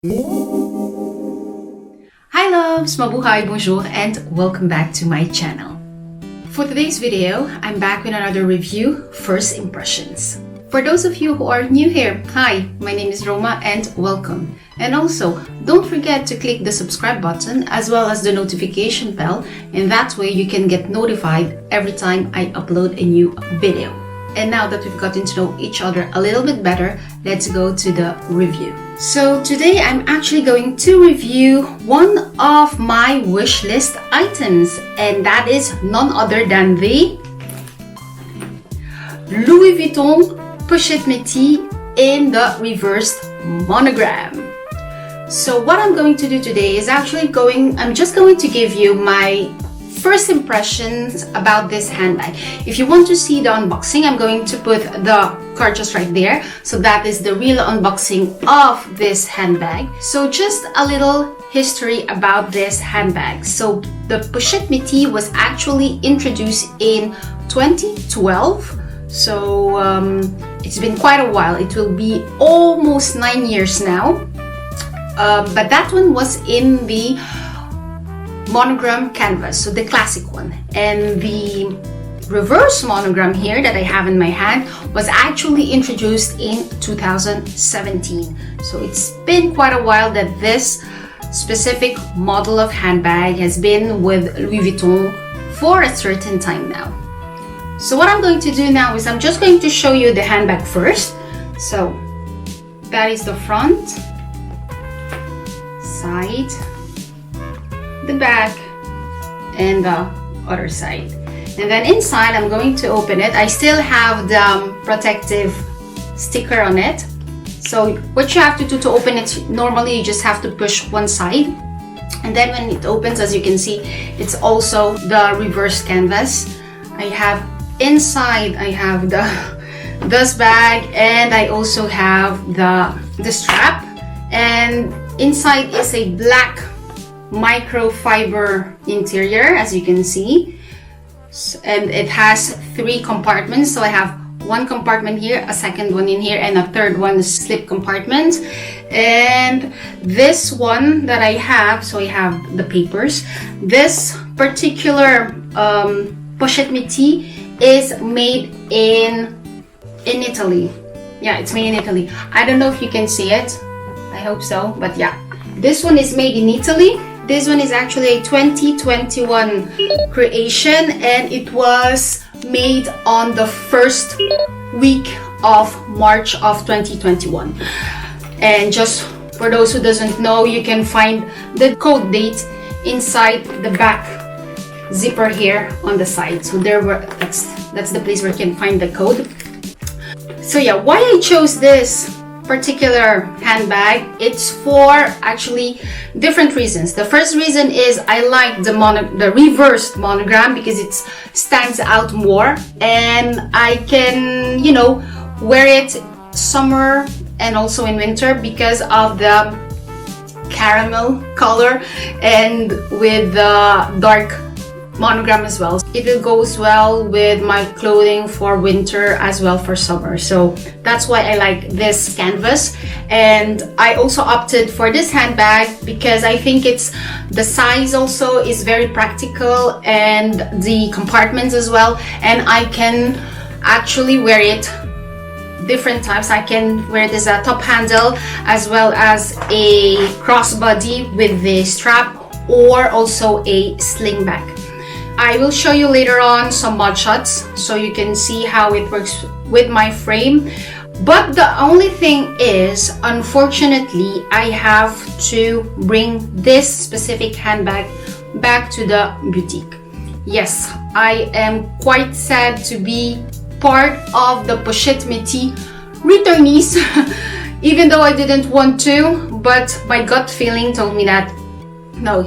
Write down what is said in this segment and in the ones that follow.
Hi loves, mabuhay, bonjour, and welcome back to my channel. For today's video, I'm back with another review, First Impressions. For those of you who are new here, hi, my name is Roma and welcome. And also, don't forget to click the subscribe button as well as the notification bell, and that way you can get notified every time I upload a new video. And now that we've gotten to know each other a little bit better, let's go to the review. So today I'm actually going to review one of my wish list items, and that is none other than the Louis Vuitton Pochette Métis in the reversed monogram. So what I'm going to do today is I'm just going to give you my first impressions about this handbag. If you want to see the unboxing, I'm going to put the card just right there. So that is the real unboxing of this handbag. So just a little history about this handbag. So the Pochette Métis was actually introduced in 2012. So it's been quite a while. It will be almost 9 years now. But that one was in the monogram canvas, so the classic one, and the reverse monogram here that I have in my hand was actually introduced in 2017. So it's been quite a while that this specific model of handbag has been with Louis Vuitton for a certain time now. So what I'm going to do now is I'm just going to show you the handbag first. So that is the front, side, the back, and the other side. And then inside I'm going to open it. I still have the protective sticker on it. So what you have to do to open it, normally you just have to push one side, and then when it opens, as you can see, it's also the reverse canvas. I have inside, I have the dust bag, and I also have the strap, and inside is a black microfiber interior, as you can see, and it has 3 compartments. So I have one compartment here, a second one in here, and a third one slip compartment. And this one that I have, so I have the papers. This particular Pochette Métis is made in Italy. Yeah, it's made in Italy. I don't know if you can see it. I hope so, but yeah, this one is made in Italy. This one is actually a 2021 creation, and it was made on the first week of March of 2021. And just for those who doesn't know, you can find the code date inside the back zipper here on the side. So that's the place where you can find the code. So yeah, why I chose this particular handbag, it's for actually different reasons. The first reason is I like the reversed monogram because it stands out more, and I can, you know, wear it summer and also in winter because of the caramel color and with the dark monogram as well. It goes well with my clothing for winter as well for summer. So that's why I like this canvas. And I also opted for this handbag because I think the size also is very practical, and the compartments as well. And I can actually wear it different types. I can wear this as a top handle as well as a crossbody with the strap, or also a sling bag. I will show you later on some mod shots so you can see how it works with my frame. But the only thing is, unfortunately, I have to bring this specific handbag back to the boutique. Yes, I am quite sad to be part of the Pochette Métis returnees, even though I didn't want to, but my gut feeling told me that no,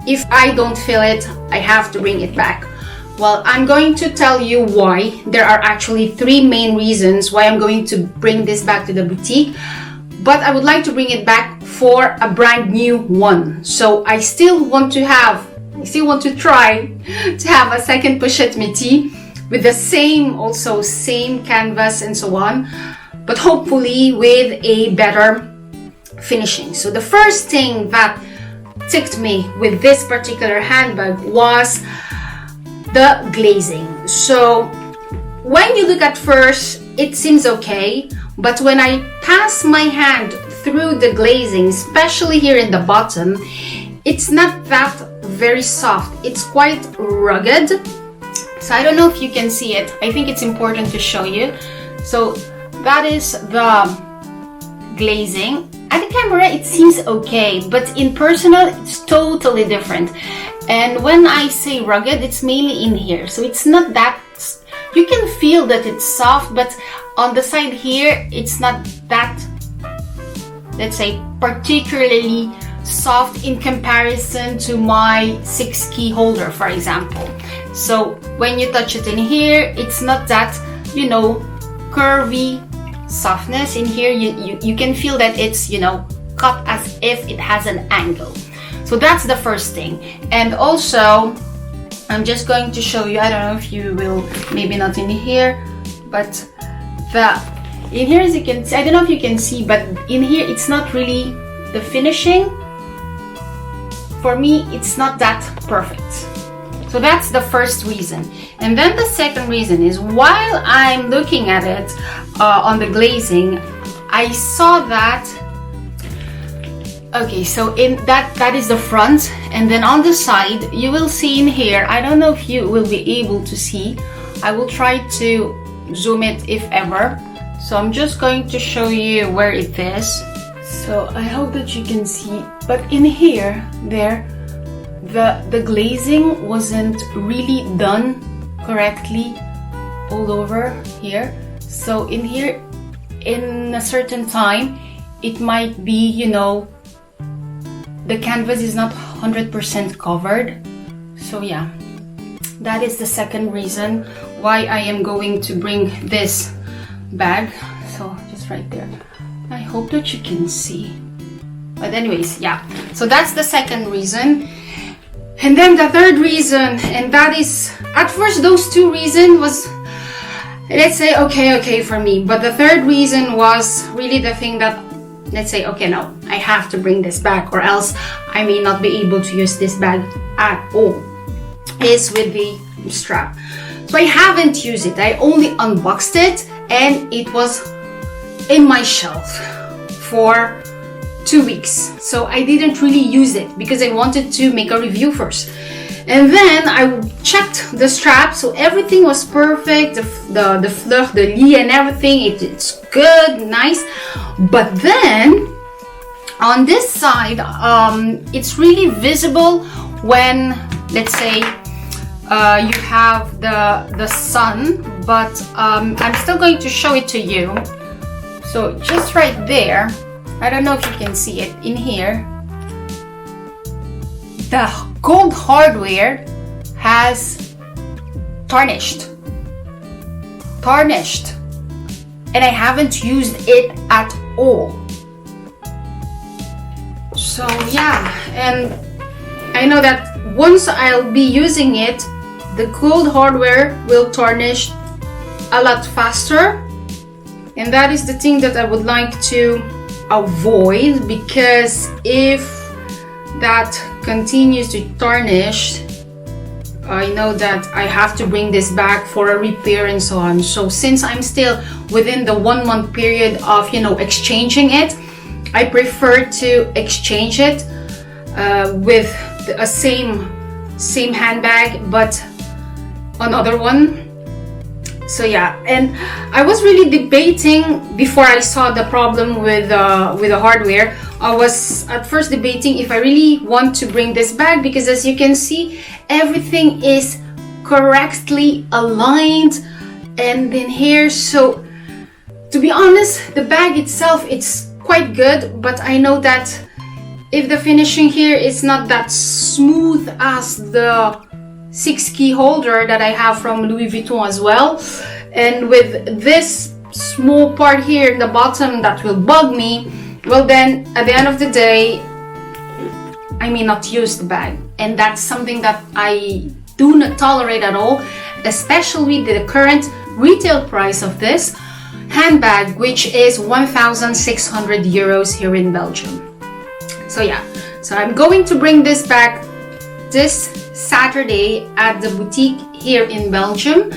if I don't feel it, I have to bring it back. Well, I'm going to tell you why. There are actually 3 main reasons why I'm going to bring this back to the boutique, but I would like to bring it back for a brand new one. So I still want to try to have a second Pochette Métis with the same canvas and so on, but hopefully with a better finishing. So the first thing that ticked me with this particular handbag was the glazing. So when you look at first, it seems okay, but when I pass my hand through the glazing, especially here in the bottom, it's not that very soft. It's quite rugged. So I don't know if you can see it. I think it's important to show you. So that is the glazing. At the camera it seems okay, but in personal it's totally different. And when I say rugged, it's mainly in here. So it's not that, you can feel that it's soft, but on the side here it's not that, let's say, particularly soft in comparison to my 6 key holder, for example. So when you touch it in here, it's not that, you know, curvy softness. In here you can feel that it's, you know, cut as if it has an angle. So that's the first thing. And also I'm just going to show you, I don't know if you will, maybe not in here, but in here, as you can see, I don't know if you can see, but in here it's not really the finishing. For me, it's not that perfect. So that's the first reason. And then the second reason is, while I'm looking at it on the glazing, I saw that, okay, so in that is the front, and then on the side you will see in here, I don't know if you will be able to see, I will try to zoom it if ever. So I'm just going to show you where it is. So I hope that you can see, but in here, the glazing wasn't really done correctly all over here. So in here, in a certain time, it might be, you know, the canvas is not 100% covered. So yeah, that is the second reason why I am going to bring this bag. So just right there, I hope that you can see. But anyways, yeah, so that's the second reason. And then the third reason, and that is, at first those two reasons was, let's say, okay for me, but the third reason was really the thing that, let's say, okay, no, I have to bring this back or else I may not be able to use this bag at all, is with the strap. So I haven't used it, I only unboxed it, and it was in my shelf for 2 weeks. So I didn't really use it because I wanted to make a review first. And then I checked the strap, so everything was perfect, the fluff, the lee and everything, it's good, nice. But then on this side, it's really visible when, let's say, you have the sun, but I'm still going to show it to you. So just right there, I don't know if you can see it in here, the gold hardware has tarnished, and I haven't used it at all. So yeah, and I know that once I'll be using it, the gold hardware will tarnish a lot faster, and that is the thing that I would like to avoid, because if that continues to tarnish, I know that I have to bring this back for a repair and so on. So since I'm still within the 1 month period of, you know, exchanging it, I prefer to exchange it with a same handbag but another one. So yeah, and I was really debating before I saw the problem with the hardware. I was at first debating if I really want to bring this bag, because as you can see, everything is correctly aligned and in here. So to be honest, the bag itself, it's quite good, but I know that if the finishing here is not that smooth as the 6 key holder that I have from Louis Vuitton as well, and with this small part here in the bottom that will bug me, well then at the end of the day I may not use the bag, and that's something that I do not tolerate at all, especially the current retail price of this. handbag, which is 1,600 euros here in Belgium. So yeah, so I'm going to bring this back this Saturday at the boutique here in Belgium,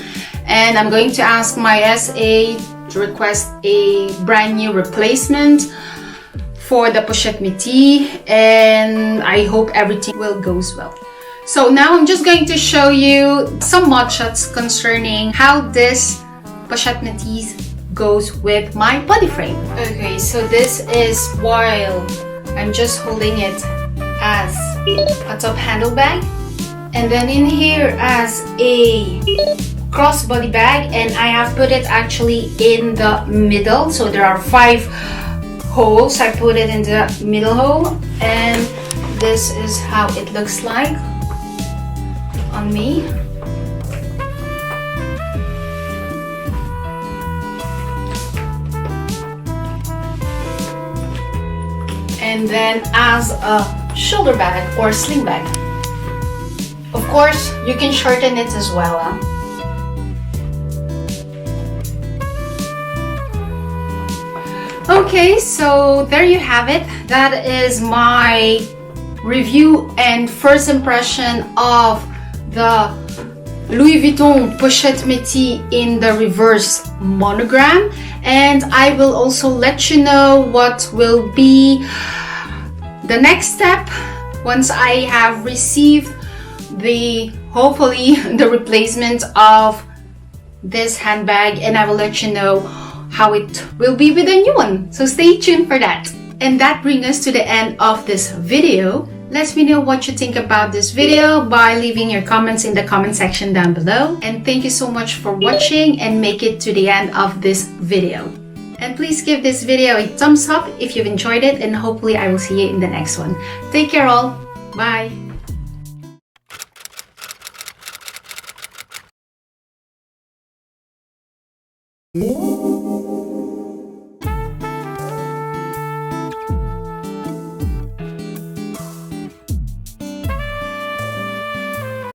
and I'm going to ask my SA to request a brand new replacement for the Pochette Métis, and I hope everything will goes well. So now I'm just going to show you some mod shots concerning how this Pochette Métis goes with my body frame. Okay, so this is while I'm just holding it as a top handle bag, and then in here as a crossbody bag, and I have put it actually in the middle, so there are 5 holes. I put it in the middle hole, and this is how it looks like on me. And then as a shoulder bag or sling bag. Of course, you can shorten it as well. Okay, so there you have it. That is my review and first impression of the Louis Vuitton Pochette Métis in the reverse monogram, and I will also let you know what will be the next step once I have received hopefully the replacement of this handbag, and I will let you know how it will be with a new one. So stay tuned for that. And that brings us to the end of this video. Let me know what you think about this video by leaving your comments in the comment section down below. And thank you so much for watching and make it to the end of this video. And please give this video a thumbs up if you've enjoyed it, and hopefully I will see you in the next one. Take care all. Bye.